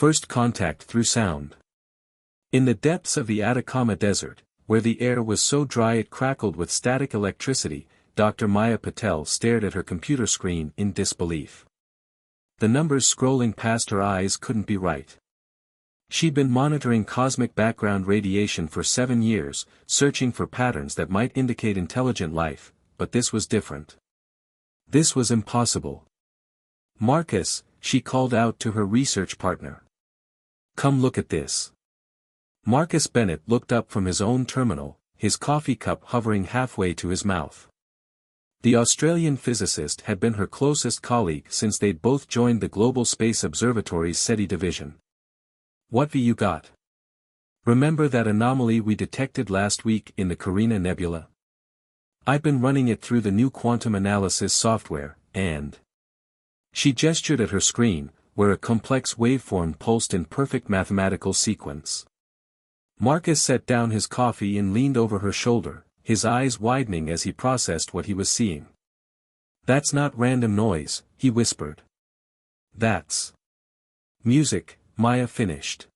First contact through sound. In the depths of the Atacama Desert, where the air was so dry it crackled with static electricity, Dr. Maya Patel stared at her computer screen in disbelief. The numbers scrolling past her eyes couldn't be right. She'd been monitoring cosmic background radiation for 7 years, searching for patterns that might indicate intelligent life, but this was different. This was impossible. Marcus, she called out to her research partner. Come look at this. Marcus Bennett looked up from his own terminal, his coffee cup hovering halfway to his mouth. The Australian physicist had been her closest colleague since they'd both joined the Global Space Observatory's SETI division. What you got? Remember that anomaly we detected last week in the Carina Nebula? I've been running it through the new quantum analysis software, and... She gestured at her screen, where a complex waveform pulsed in perfect mathematical sequence. Marcus set down his coffee and leaned over her shoulder, his eyes widening as he processed what he was seeing. That's not random noise, he whispered. That's music, Maya finished.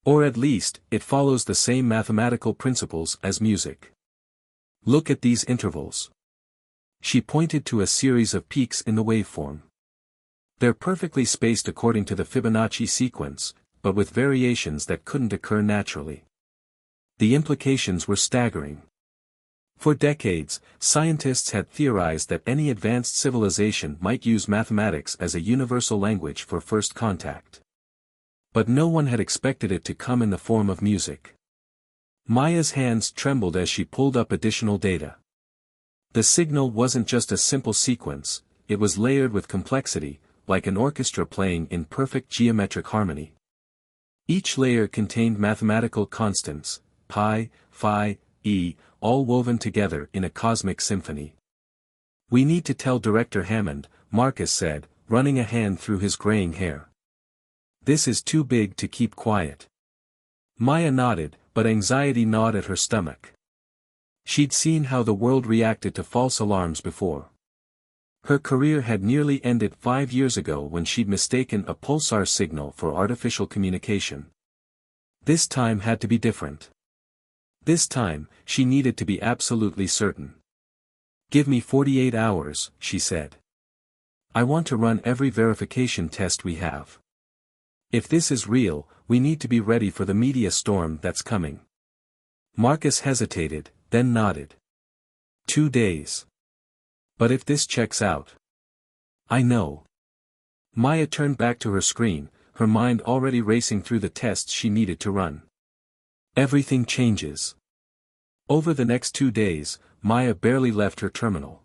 Or at least, it follows the same mathematical principles as music. Look at these intervals. She pointed to a series of peaks in the waveform. They're perfectly spaced according to the Fibonacci sequence, but with variations that couldn't occur naturally. The implications were staggering. For decades, scientists had theorized that any advanced civilization might use mathematics as a universal language for first contact. But no one had expected it to come in the form of music. Maya's hands trembled as she pulled up additional data. The signal wasn't just a simple sequence, it was layered with complexity, like an orchestra playing in perfect geometric harmony. Each layer contained mathematical constants, pi, phi, e, all woven together in a cosmic symphony. We need to tell Director Hammond, Marcus said, running a hand through his graying hair. This is too big to keep quiet. Maya nodded, but anxiety gnawed at her stomach. She'd seen how the world reacted to false alarms before. Her career had nearly ended 5 years ago when she'd mistaken a pulsar signal for artificial communication. This time had to be different. This time, she needed to be absolutely certain. Give me 48 hours, she said. I want to run every verification test we have. If this is real, we need to be ready for the media storm that's coming. Marcus hesitated, then nodded. 2 days. But if this checks out. I know. Maya turned back to her screen, her mind already racing through the tests she needed to run. Everything changes. Over the next 2 days, Maya barely left her terminal.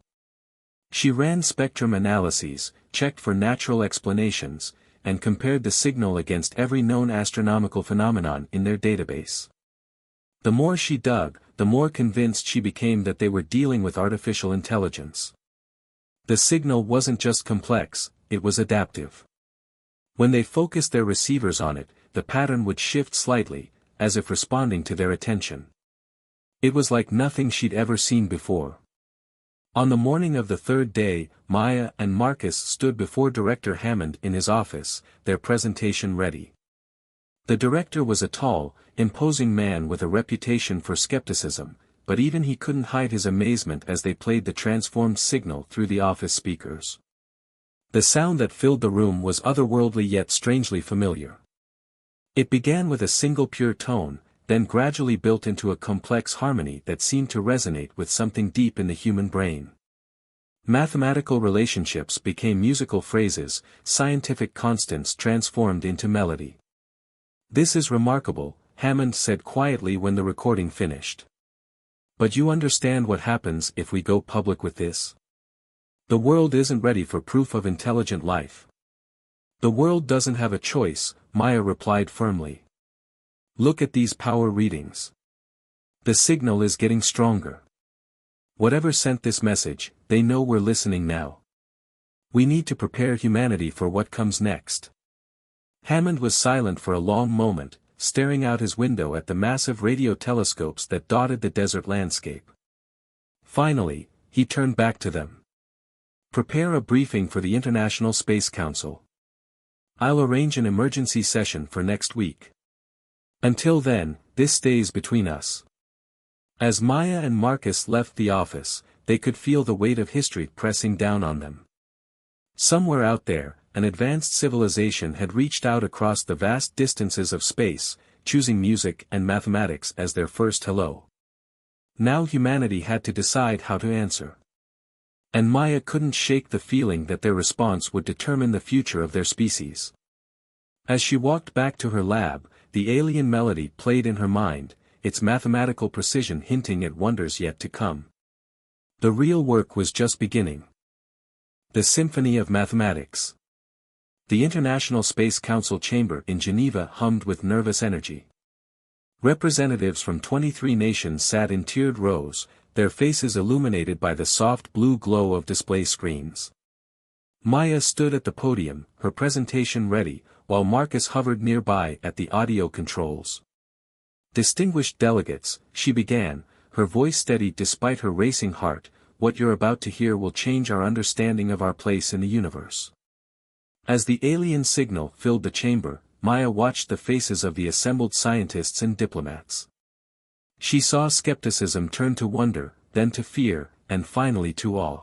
She ran spectrum analyses, checked for natural explanations, and compared the signal against every known astronomical phenomenon in their database. The more she dug, the more convinced she became that they were dealing with artificial intelligence. The signal wasn't just complex, it was adaptive. When they focused their receivers on it, the pattern would shift slightly, as if responding to their attention. It was like nothing she'd ever seen before. On the morning of the 3rd day, Maya and Marcus stood before Director Hammond in his office, their presentation ready. The director was a tall, imposing man with a reputation for skepticism, but even he couldn't hide his amazement as they played the transformed signal through the office speakers. The sound that filled the room was otherworldly yet strangely familiar. It began with a single pure tone, then gradually built into a complex harmony that seemed to resonate with something deep in the human brain. Mathematical relationships became musical phrases, scientific constants transformed into melody. This is remarkable, Hammond said quietly when the recording finished. But you understand what happens if we go public with this? The world isn't ready for proof of intelligent life. The world doesn't have a choice, Maya replied firmly. Look at these power readings. The signal is getting stronger. Whatever sent this message, they know we're listening now. We need to prepare humanity for what comes next. Hammond was silent for a long moment, staring out his window at the massive radio telescopes that dotted the desert landscape. Finally, he turned back to them. Prepare a briefing for the International Space Council. I'll arrange an emergency session for next week. Until then, this stays between us. As Maya and Marcus left the office, they could feel the weight of history pressing down on them. Somewhere out there, an advanced civilization had reached out across the vast distances of space, choosing music and mathematics as their first hello. Now humanity had to decide how to answer. And Maya couldn't shake the feeling that their response would determine the future of their species. As she walked back to her lab, the alien melody played in her mind, its mathematical precision hinting at wonders yet to come. The real work was just beginning. The Symphony of Mathematics. The International Space Council chamber in Geneva hummed with nervous energy. Representatives from 23 nations sat in tiered rows, their faces illuminated by the soft blue glow of display screens. Maya stood at the podium, her presentation ready, while Marcus hovered nearby at the audio controls. Distinguished delegates, she began, her voice steady despite her racing heart, what you're about to hear will change our understanding of our place in the universe. As the alien signal filled the chamber, Maya watched the faces of the assembled scientists and diplomats. She saw skepticism turn to wonder, then to fear, and finally to awe.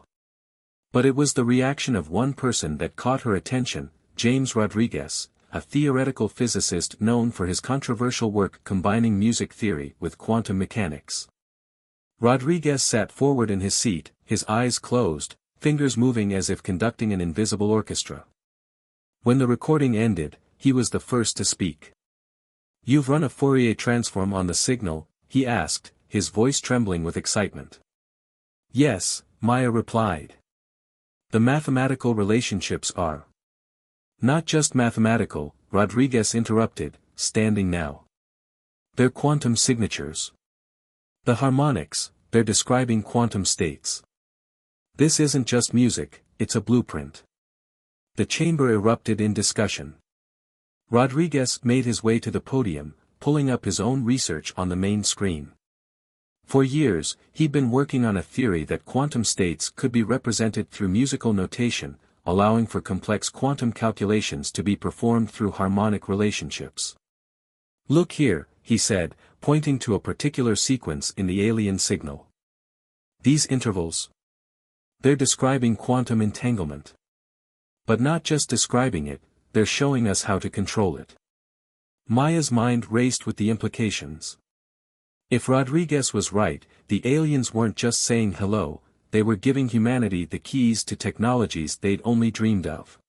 But it was the reaction of one person that caught her attention, James Rodriguez, a theoretical physicist known for his controversial work combining music theory with quantum mechanics. Rodriguez sat forward in his seat, his eyes closed, fingers moving as if conducting an invisible orchestra. When the recording ended, he was the first to speak. "You've run a Fourier transform on the signal?" he asked, his voice trembling with excitement. "Yes," Maya replied. "The mathematical relationships are..." "Not just mathematical," Rodriguez interrupted, standing now. "They're quantum signatures. The harmonics, they're describing quantum states. This isn't just music, it's a blueprint." The chamber erupted in discussion. Rodriguez made his way to the podium, pulling up his own research on the main screen. For years, he'd been working on a theory that quantum states could be represented through musical notation, allowing for complex quantum calculations to be performed through harmonic relationships. "Look here," he said, pointing to a particular sequence in the alien signal. "These intervals? They're describing quantum entanglement. But not just describing it, they're showing us how to control it." Maya's mind raced with the implications. If Rodriguez was right, the aliens weren't just saying hello, they were giving humanity the keys to technologies they'd only dreamed of.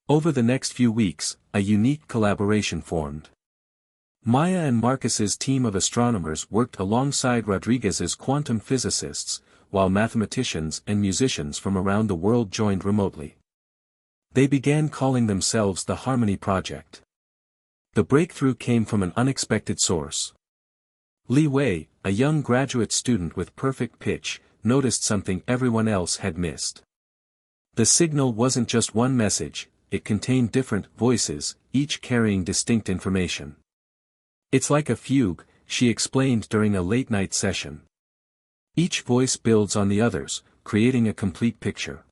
Over the next few weeks, a unique collaboration formed. Maya and Marcus's team of astronomers worked alongside Rodriguez's quantum physicists, while mathematicians and musicians from around the world joined remotely. They began calling themselves the Harmony Project. The breakthrough came from an unexpected source. Li Wei, a young graduate student with perfect pitch, noticed something everyone else had missed. The signal wasn't just one message, it contained different voices, each carrying distinct information. "It's like a fugue," she explained during a late-night session. "Each voice builds on the others, creating a complete picture.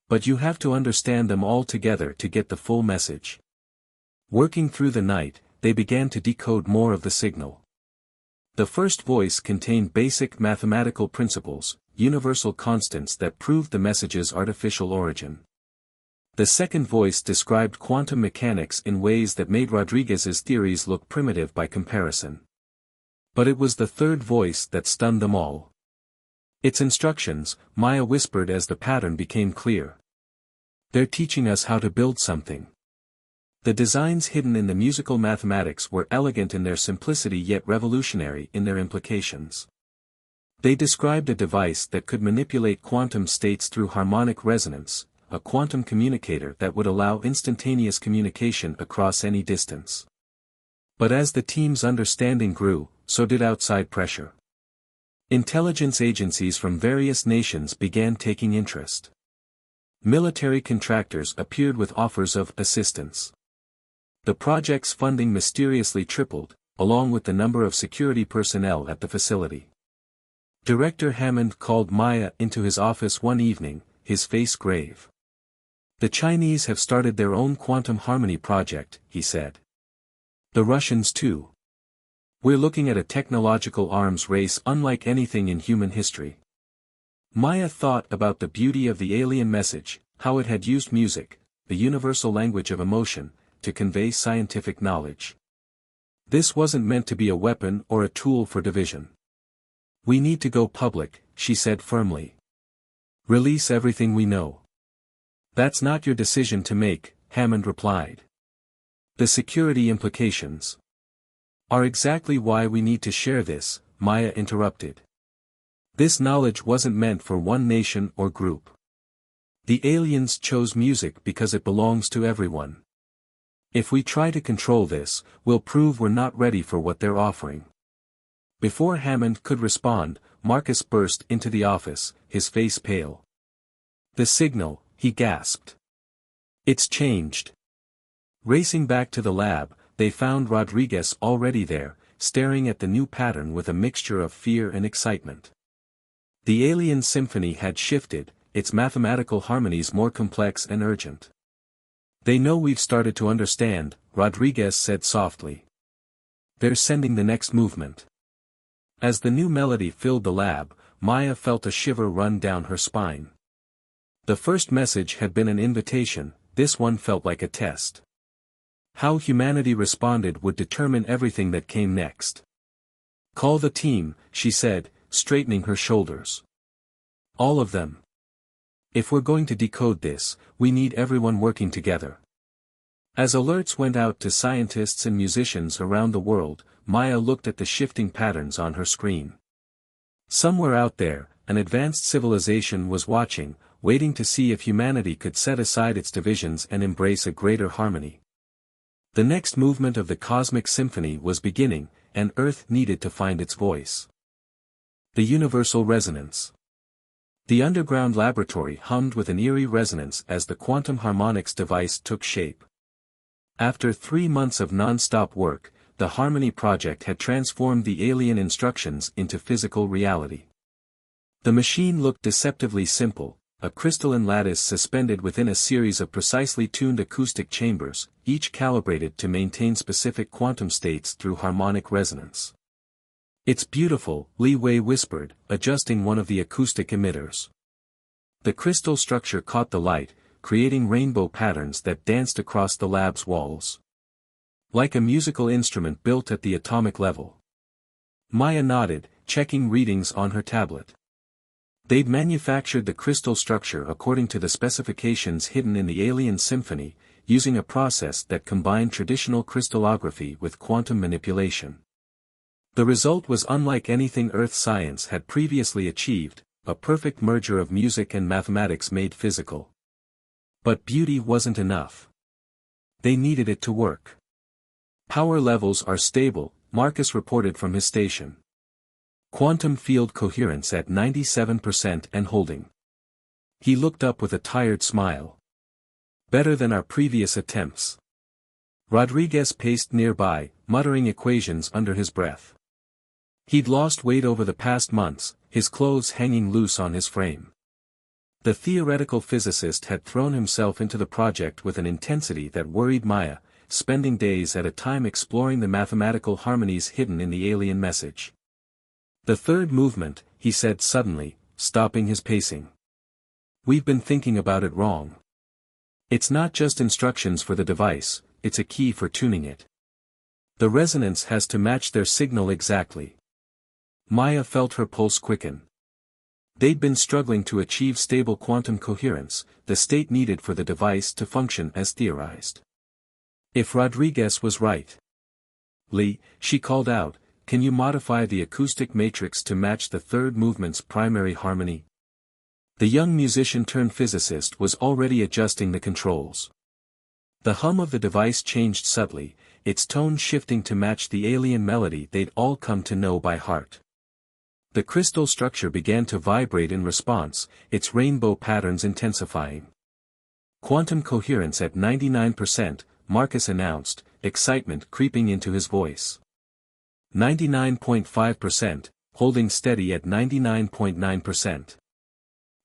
But you have to understand them all together to get the full message." Working through the night, they began to decode more of the signal. The first voice contained basic mathematical principles, universal constants that proved the message's artificial origin. The second voice described quantum mechanics in ways that made Rodriguez's theories look primitive by comparison. But it was the third voice that stunned them all. "Its instructions," Maya whispered as the pattern became clear. "They're teaching us how to build something." The designs hidden in the musical mathematics were elegant in their simplicity yet revolutionary in their implications. They described a device that could manipulate quantum states through harmonic resonance, a quantum communicator that would allow instantaneous communication across any distance. But as the team's understanding grew, so did outside pressure. Intelligence agencies from various nations began taking interest. Military contractors appeared with offers of assistance. The project's funding mysteriously tripled, along with the number of security personnel at the facility. Director Hammond called Maya into his office one evening, his face grave. The Chinese have started their own quantum harmony project, he said. The Russians too. We're looking at a technological arms race unlike anything in human history. Maya thought about the beauty of the alien message, how it had used music, the universal language of emotion, to convey scientific knowledge. This wasn't meant to be a weapon or a tool for division. We need to go public, she said firmly. Release everything we know. That's not your decision to make, Hammond replied. The security implications are exactly why we need to share this, Maya interrupted. This knowledge wasn't meant for one nation or group. The aliens chose music because it belongs to everyone. If we try to control this, we'll prove we're not ready for what they're offering. Before Hammond could respond, Marcus burst into the office, his face pale. The signal, he gasped. It's changed. Racing back to the lab, they found Rodriguez already there, staring at the new pattern with a mixture of fear and excitement. The alien symphony had shifted, its mathematical harmonies more complex and urgent. They know we've started to understand, Rodriguez said softly. They're sending the next movement. As the new melody filled the lab, Maya felt a shiver run down her spine. The first message had been an invitation, this one felt like a test. How humanity responded would determine everything that came next. Call the team, she said, straightening her shoulders. All of them. If we're going to decode this, we need everyone working together. As alerts went out to scientists and musicians around the world, Maya looked at the shifting patterns on her screen. Somewhere out there, an advanced civilization was watching, waiting to see if humanity could set aside its divisions and embrace a greater harmony. The next movement of the cosmic symphony was beginning, and Earth needed to find its voice. The universal resonance. The underground laboratory hummed with an eerie resonance as the quantum harmonics device took shape. After 3 months of non-stop work, the Harmony project had transformed the alien instructions into physical reality. The machine looked deceptively simple, a crystalline lattice suspended within a series of precisely tuned acoustic chambers, each calibrated to maintain specific quantum states through harmonic resonance. It's beautiful, Li Wei whispered, adjusting one of the acoustic emitters. The crystal structure caught the light, creating rainbow patterns that danced across the lab's walls. Like a musical instrument built at the atomic level. Maya nodded, checking readings on her tablet. They'd manufactured the crystal structure according to the specifications hidden in the alien symphony, using a process that combined traditional crystallography with quantum manipulation. The result was unlike anything Earth science had previously achieved, a perfect merger of music and mathematics made physical. But beauty wasn't enough. They needed it to work. Power levels are stable, Marcus reported from his station. Quantum field coherence at 97% and holding. He looked up with a tired smile. Better than our previous attempts. Rodriguez paced nearby, muttering equations under his breath. He'd lost weight over the past months, his clothes hanging loose on his frame. The theoretical physicist had thrown himself into the project with an intensity that worried Maya, spending days at a time exploring the mathematical harmonies hidden in the alien message. The third movement, he said suddenly, stopping his pacing. We've been thinking about it wrong. It's not just instructions for the device, it's a key for tuning it. The resonance has to match their signal exactly. Maya felt her pulse quicken. They'd been struggling to achieve stable quantum coherence, the state needed for the device to function as theorized. If Rodriguez was right. Lee, she called out, can you modify the acoustic matrix to match the third movement's primary harmony? The young musician-turned-physicist was already adjusting the controls. The hum of the device changed subtly, its tone shifting to match the alien melody they'd all come to know by heart. The crystal structure began to vibrate in response, its rainbow patterns intensifying. Quantum coherence at 99%, Marcus announced, excitement creeping into his voice. 99.5%, holding steady at 99.9%.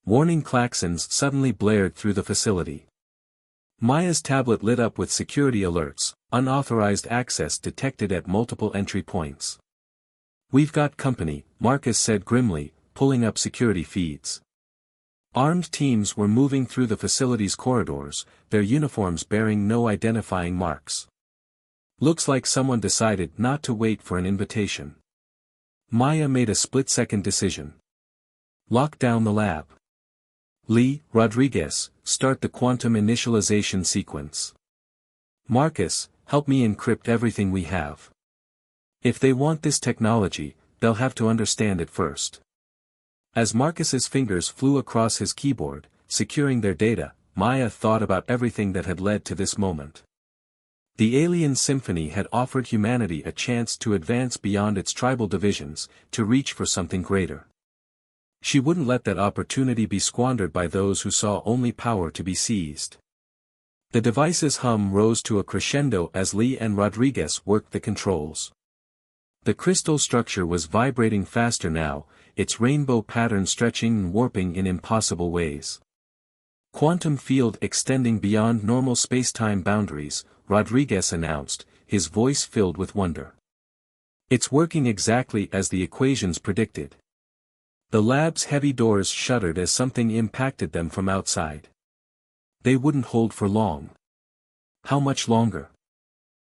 Warning klaxons suddenly blared through the facility. Maya's tablet lit up with security alerts, unauthorized access detected at multiple entry points. "We've got company," Marcus said grimly, pulling up security feeds. Armed teams were moving through the facility's corridors, their uniforms bearing no identifying marks. "Looks like someone decided not to wait for an invitation." Maya made a split-second decision. "Lock down the lab. Lee, Rodriguez, start the quantum initialization sequence. Marcus, help me encrypt everything we have. If they want this technology, they'll have to understand it first." As Marcus's fingers flew across his keyboard, securing their data, Maya thought about everything that had led to this moment. The alien symphony had offered humanity a chance to advance beyond its tribal divisions, to reach for something greater. She wouldn't let that opportunity be squandered by those who saw only power to be seized. The device's hum rose to a crescendo as Lee and Rodriguez worked the controls. The crystal structure was vibrating faster now, its rainbow pattern stretching and warping in impossible ways. "Quantum field extending beyond normal space-time boundaries," Rodriguez announced, his voice filled with wonder. "It's working exactly as the equations predicted." The lab's heavy doors shuddered as something impacted them from outside. They wouldn't hold for long. "How much longer?"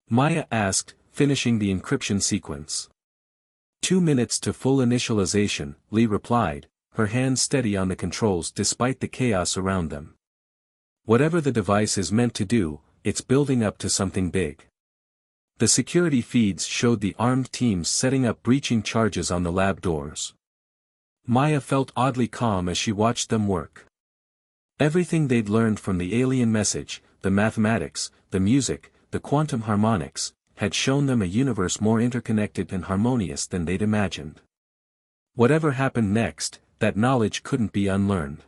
Maya asked, finishing the encryption sequence. 2 minutes to full initialization," Lee replied, her hands steady on the controls despite the chaos around them. "Whatever the device is meant to do, it's building up to something big." The security feeds showed the armed teams setting up breaching charges on the lab doors. Maya felt oddly calm as she watched them work. Everything they'd learned from the alien message, the mathematics, the music, the quantum harmonics, had shown them a universe more interconnected and harmonious than they'd imagined. Whatever happened next, that knowledge couldn't be unlearned.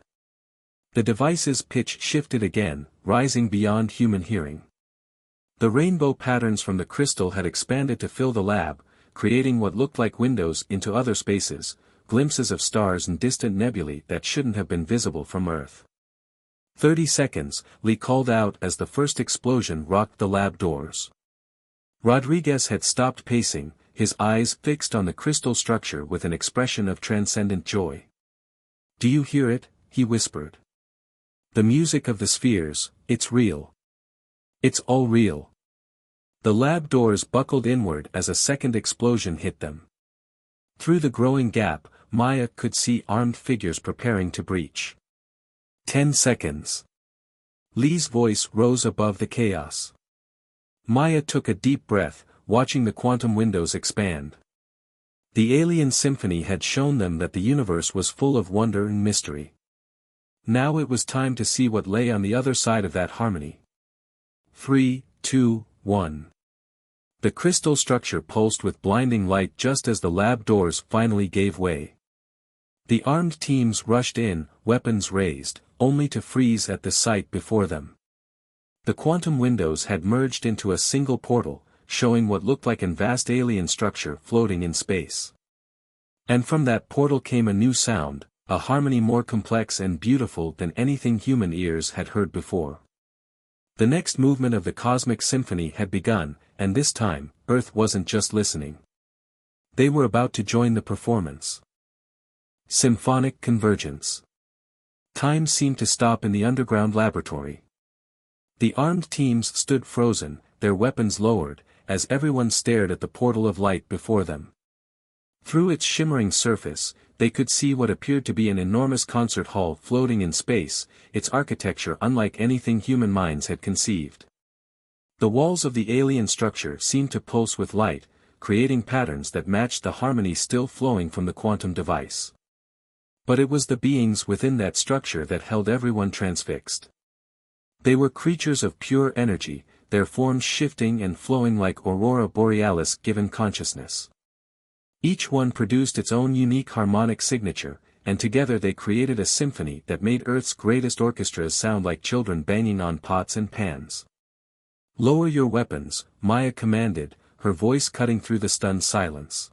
The device's pitch shifted again, rising beyond human hearing. The rainbow patterns from the crystal had expanded to fill the lab, creating what looked like windows into other spaces, glimpses of stars and distant nebulae that shouldn't have been visible from Earth. 30 seconds, Lee called out as the first explosion rocked the lab doors. Rodriguez had stopped pacing, his eyes fixed on the crystal structure with an expression of transcendent joy. "Do you hear it?" he whispered. "The music of the spheres, it's real. It's all real." The lab doors buckled inward as a second explosion hit them. Through the growing gap, Maya could see armed figures preparing to breach. 10 seconds. Lee's voice rose above the chaos. Maya took a deep breath, watching the quantum windows expand. The alien symphony had shown them that the universe was full of wonder and mystery. Now it was time to see what lay on the other side of that harmony. 3, 2, 1. The crystal structure pulsed with blinding light just as the lab doors finally gave way. The armed teams rushed in, weapons raised, only to freeze at the sight before them. The quantum windows had merged into a single portal, showing what looked like a vast alien structure floating in space. And from that portal came a new sound, a harmony more complex and beautiful than anything human ears had heard before. The next movement of the cosmic symphony had begun, and this time, Earth wasn't just listening. They were about to join the performance. Symphonic convergence. Time seemed to stop in the underground laboratory. The armed teams stood frozen, their weapons lowered, as everyone stared at the portal of light before them. Through its shimmering surface, they could see what appeared to be an enormous concert hall floating in space, its architecture unlike anything human minds had conceived. The walls of the alien structure seemed to pulse with light, creating patterns that matched the harmony still flowing from the quantum device. But it was the beings within that structure that held everyone transfixed. They were creatures of pure energy, their forms shifting and flowing like aurora borealis given consciousness. Each one produced its own unique harmonic signature, and together they created a symphony that made Earth's greatest orchestras sound like children banging on pots and pans. "Lower your weapons," Maya commanded, her voice cutting through the stunned silence.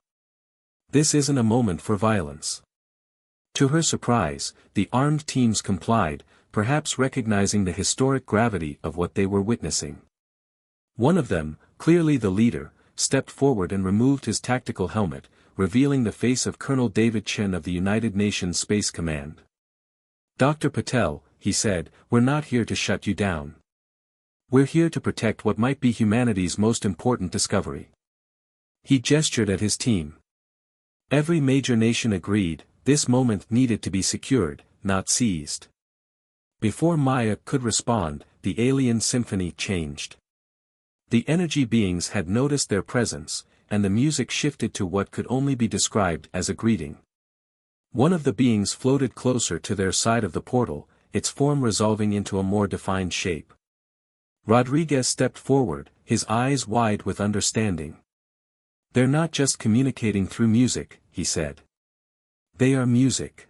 "This isn't a moment for violence." To her surprise, the armed teams complied, perhaps recognizing the historic gravity of what they were witnessing. One of them, clearly the leader, stepped forward and removed his tactical helmet, revealing the face of Colonel David Chen of the United Nations Space Command. "Dr. Patel," he said, "we're not here to shut you down. We're here to protect what might be humanity's most important discovery." He gestured at his team. Every major nation agreed, this moment needed to be secured, not seized. Before Maya could respond, the alien symphony changed. The energy beings had noticed their presence, and the music shifted to what could only be described as a greeting. One of the beings floated closer to their side of the portal, its form resolving into a more defined shape. Rodriguez stepped forward, his eyes wide with understanding. "They're not just communicating through music," he said. "They are music.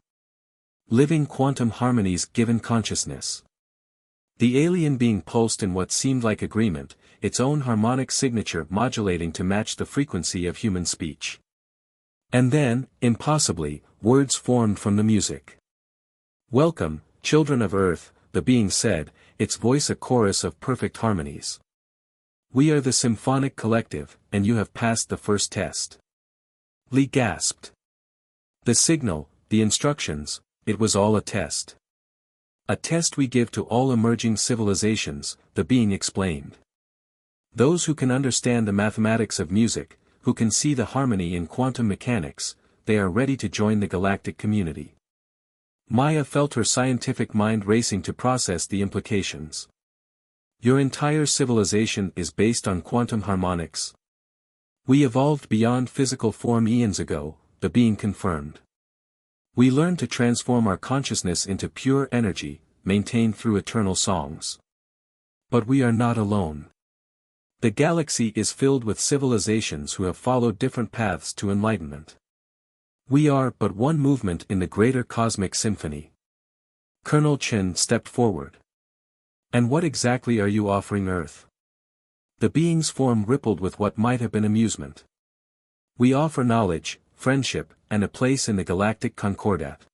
Living quantum harmonies given consciousness." The alien being pulsed in what seemed like agreement, its own harmonic signature modulating to match the frequency of human speech. And then, impossibly, words formed from the music. "Welcome, children of Earth," the being said, its voice a chorus of perfect harmonies. "We are the symphonic collective, and you have passed the first test." Lee gasped. "The signal, the instructions, it was all a test. A test we give to all emerging civilizations," the being explained. "Those who can understand the mathematics of music, who can see the harmony in quantum mechanics, they are ready to join the galactic community." Maya felt her scientific mind racing to process the implications. "Your entire civilization is based on quantum harmonics. We evolved beyond physical form eons ago," the being confirmed. "We learned to transform our consciousness into pure energy, maintained through eternal songs. But we are not alone. The galaxy is filled with civilizations who have followed different paths to enlightenment. We are but one movement in the greater cosmic symphony." Colonel Chen stepped forward. "And what exactly are you offering Earth?" The being's form rippled with what might have been amusement. "We offer knowledge, friendship, and a place in the galactic concordat.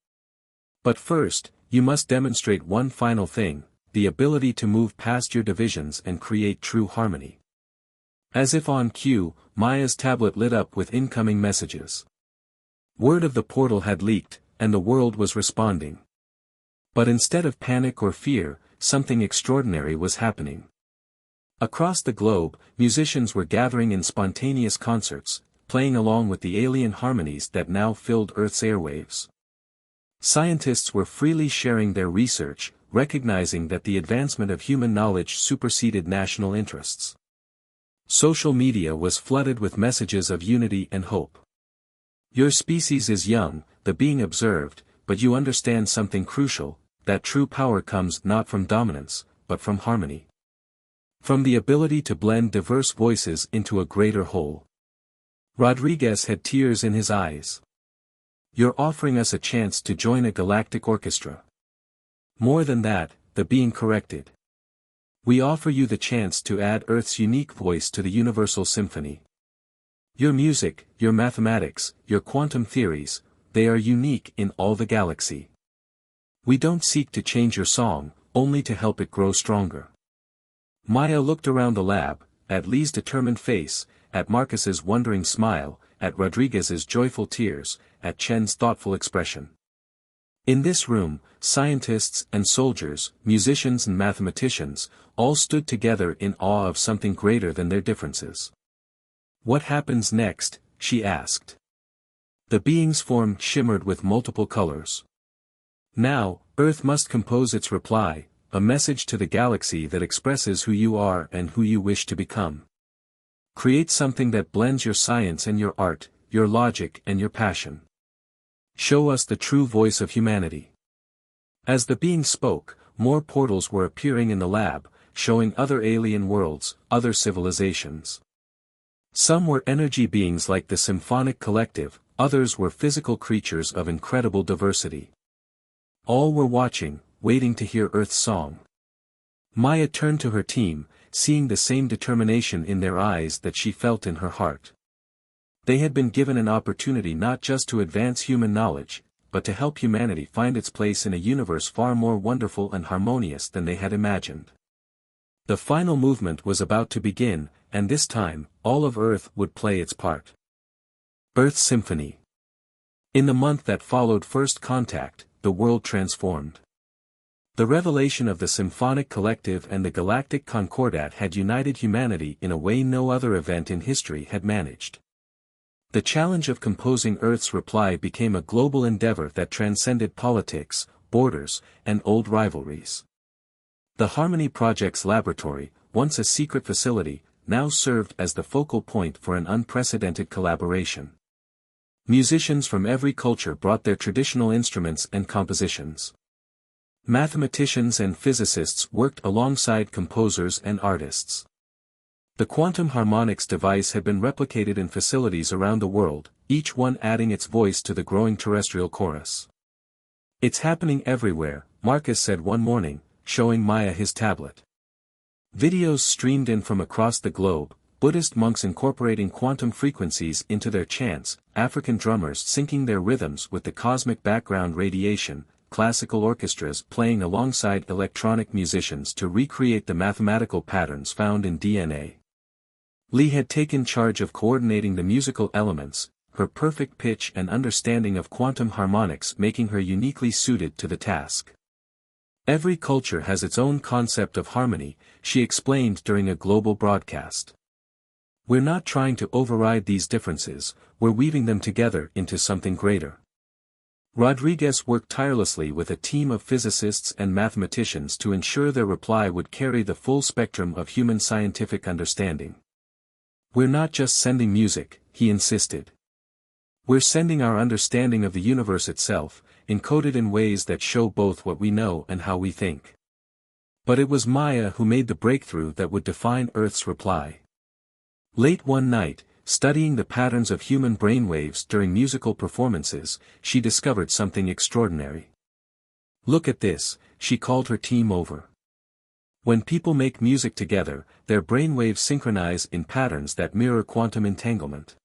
But first, you must demonstrate one final thing, the ability to move past your divisions and create true harmony." As if on cue, Maya's tablet lit up with incoming messages. Word of the portal had leaked, and the world was responding. But instead of panic or fear, something extraordinary was happening. Across the globe, musicians were gathering in spontaneous concerts, playing along with the alien harmonies that now filled Earth's airwaves. Scientists were freely sharing their research, recognizing that the advancement of human knowledge superseded national interests. Social media was flooded with messages of unity and hope. "Your species is young," the being observed, "but you understand something crucial, that true power comes not from dominance, but from harmony. From the ability to blend diverse voices into a greater whole." Rodriguez had tears in his eyes. "You're offering us a chance to join a galactic orchestra." "More than that," the being corrected. "We offer you the chance to add Earth's unique voice to the universal symphony. Your music, your mathematics, your quantum theories, they are unique in all the galaxy. We don't seek to change your song, only to help it grow stronger." Maya looked around the lab, at Lee's determined face, at Marcus's wondering smile, at Rodriguez's joyful tears, at Chen's thoughtful expression. In this room, scientists and soldiers, musicians and mathematicians, all stood together in awe of something greater than their differences. "What happens next?" she asked. The being's form shimmered with multiple colors. "Now, Earth must compose its reply, a message to the galaxy that expresses who you are and who you wish to become. Create something that blends your science and your art, your logic and your passion. Show us the true voice of humanity." As the being spoke, more portals were appearing in the lab, showing other alien worlds, other civilizations. Some were energy beings like the symphonic collective, others were physical creatures of incredible diversity. All were watching, waiting to hear Earth's song. Maya turned to her team, seeing the same determination in their eyes that she felt in her heart. They had been given an opportunity not just to advance human knowledge, but to help humanity find its place in a universe far more wonderful and harmonious than they had imagined. The final movement was about to begin, and this time, all of Earth would play its part. Earth Symphony. In the month that followed first contact, the world transformed. The revelation of the symphonic collective and the galactic concordat had united humanity in a way no other event in history had managed. The challenge of composing Earth's reply became a global endeavor that transcended politics, borders, and old rivalries. The Harmony Project's laboratory, once a secret facility, now served as the focal point for an unprecedented collaboration. Musicians from every culture brought their traditional instruments and compositions. Mathematicians and physicists worked alongside composers and artists. The quantum harmonics device had been replicated in facilities around the world, each one adding its voice to the growing terrestrial chorus. "It's happening everywhere," Marcus said one morning, showing Maya his tablet. Videos streamed in from across the globe, Buddhist monks incorporating quantum frequencies into their chants, African drummers syncing their rhythms with the cosmic background radiation, classical orchestras playing alongside electronic musicians to recreate the mathematical patterns found in DNA. Lee had taken charge of coordinating the musical elements, her perfect pitch and understanding of quantum harmonics making her uniquely suited to the task. "Every culture has its own concept of harmony," she explained during a global broadcast. "We're not trying to override these differences, we're weaving them together into something greater." Rodriguez worked tirelessly with a team of physicists and mathematicians to ensure their reply would carry the full spectrum of human scientific understanding. "We're not just sending music," he insisted. "We're sending our understanding of the universe itself, encoded in ways that show both what we know and how we think." But it was Maya who made the breakthrough that would define Earth's reply. Late one night, studying the patterns of human brainwaves during musical performances, she discovered something extraordinary. "Look at this," she called her team over. "When people make music together, their brainwaves synchronize in patterns that mirror quantum entanglement.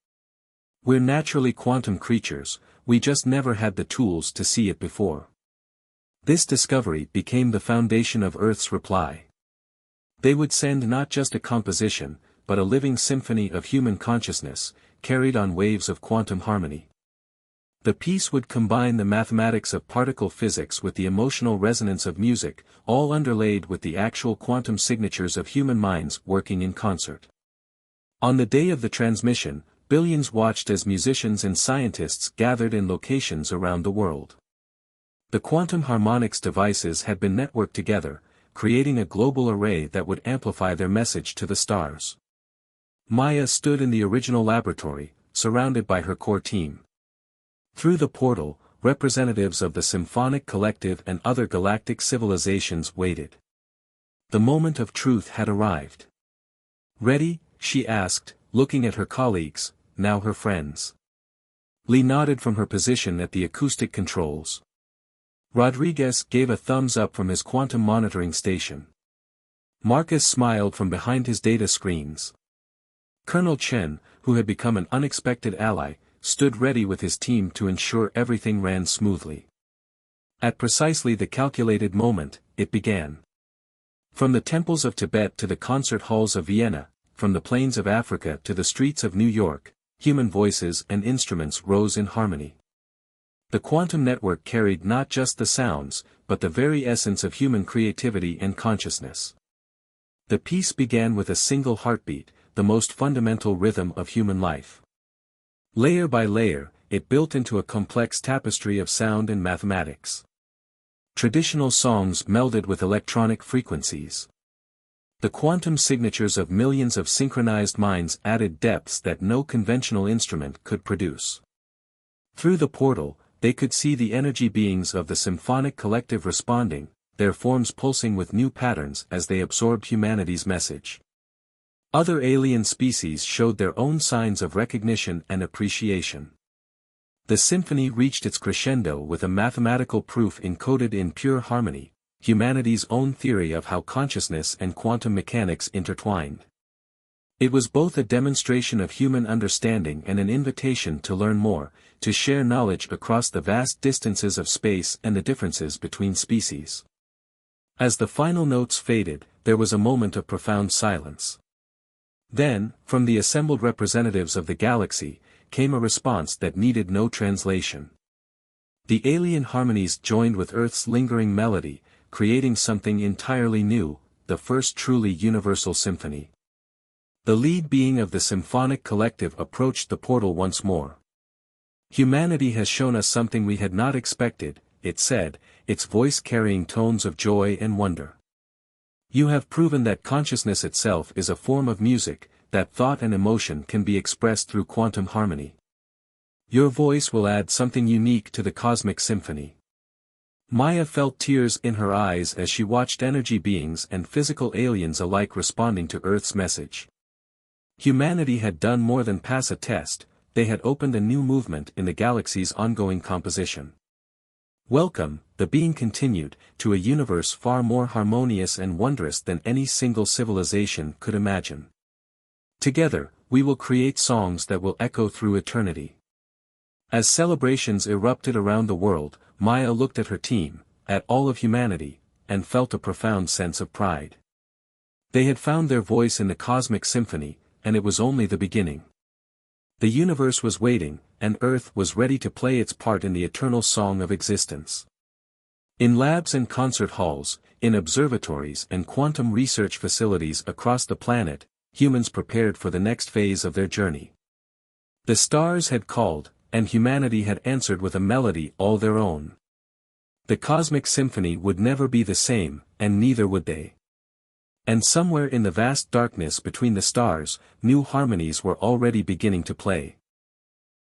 We're naturally quantum creatures, we just never had the tools to see it before." This discovery became the foundation of Earth's reply. They would send not just a composition, but a living symphony of human consciousness, carried on waves of quantum harmony. The piece would combine the mathematics of particle physics with the emotional resonance of music, all underlaid with the actual quantum signatures of human minds working in concert. On the day of the transmission, billions watched as musicians and scientists gathered in locations around the world. The quantum harmonics devices had been networked together, creating a global array that would amplify their message to the stars. Maya stood in the original laboratory, surrounded by her core team. Through the portal, representatives of the symphonic collective and other galactic civilizations waited. The moment of truth had arrived. "Ready?" she asked, looking at her colleagues, now her friends. Lee nodded from her position at the acoustic controls. Rodriguez gave a thumbs up from his quantum monitoring station. Marcus smiled from behind his data screens. Colonel Chen, who had become an unexpected ally, stood ready with his team to ensure everything ran smoothly. At precisely the calculated moment, it began. From the temples of Tibet to the concert halls of Vienna, from the plains of Africa to the streets of New York, human voices and instruments rose in harmony. The quantum network carried not just the sounds, but the very essence of human creativity and consciousness. The piece began with a single heartbeat, the most fundamental rhythm of human life. Layer by layer, it built into a complex tapestry of sound and mathematics. Traditional songs melded with electronic frequencies. The quantum signatures of millions of synchronized minds added depths that no conventional instrument could produce. Through the portal, they could see the energy beings of the symphonic collective responding, their forms pulsing with new patterns as they absorbed humanity's message. Other alien species showed their own signs of recognition and appreciation. The symphony reached its crescendo with a mathematical proof encoded in pure harmony, humanity's own theory of how consciousness and quantum mechanics intertwined. It was both a demonstration of human understanding and an invitation to learn more, to share knowledge across the vast distances of space and the differences between species. As the final notes faded, there was a moment of profound silence. Then, from the assembled representatives of the galaxy, came a response that needed no translation. The alien harmonies joined with Earth's lingering melody, creating something entirely new, the first truly universal symphony. The lead being of the symphonic collective approached the portal once more. "Humanity has shown us something we had not expected," it said, its voice carrying tones of joy and wonder. "You have proven that consciousness itself is a form of music, that thought and emotion can be expressed through quantum harmony. Your voice will add something unique to the cosmic symphony." Maya felt tears in her eyes as she watched energy beings and physical aliens alike responding to Earth's message. Humanity had done more than pass a test, they had opened a new movement in the galaxy's ongoing composition. "Welcome," the being continued, "to a universe far more harmonious and wondrous than any single civilization could imagine. Together, we will create songs that will echo through eternity." As celebrations erupted around the world, Maya looked at her team, at all of humanity, and felt a profound sense of pride. They had found their voice in the cosmic symphony, and it was only the beginning. The universe was waiting, and Earth was ready to play its part in the eternal song of existence. In labs and concert halls, in observatories and quantum research facilities across the planet, humans prepared for the next phase of their journey. The stars had called, and humanity had answered with a melody all their own. The cosmic symphony would never be the same, and neither would they. And somewhere in the vast darkness between the stars, new harmonies were already beginning to play.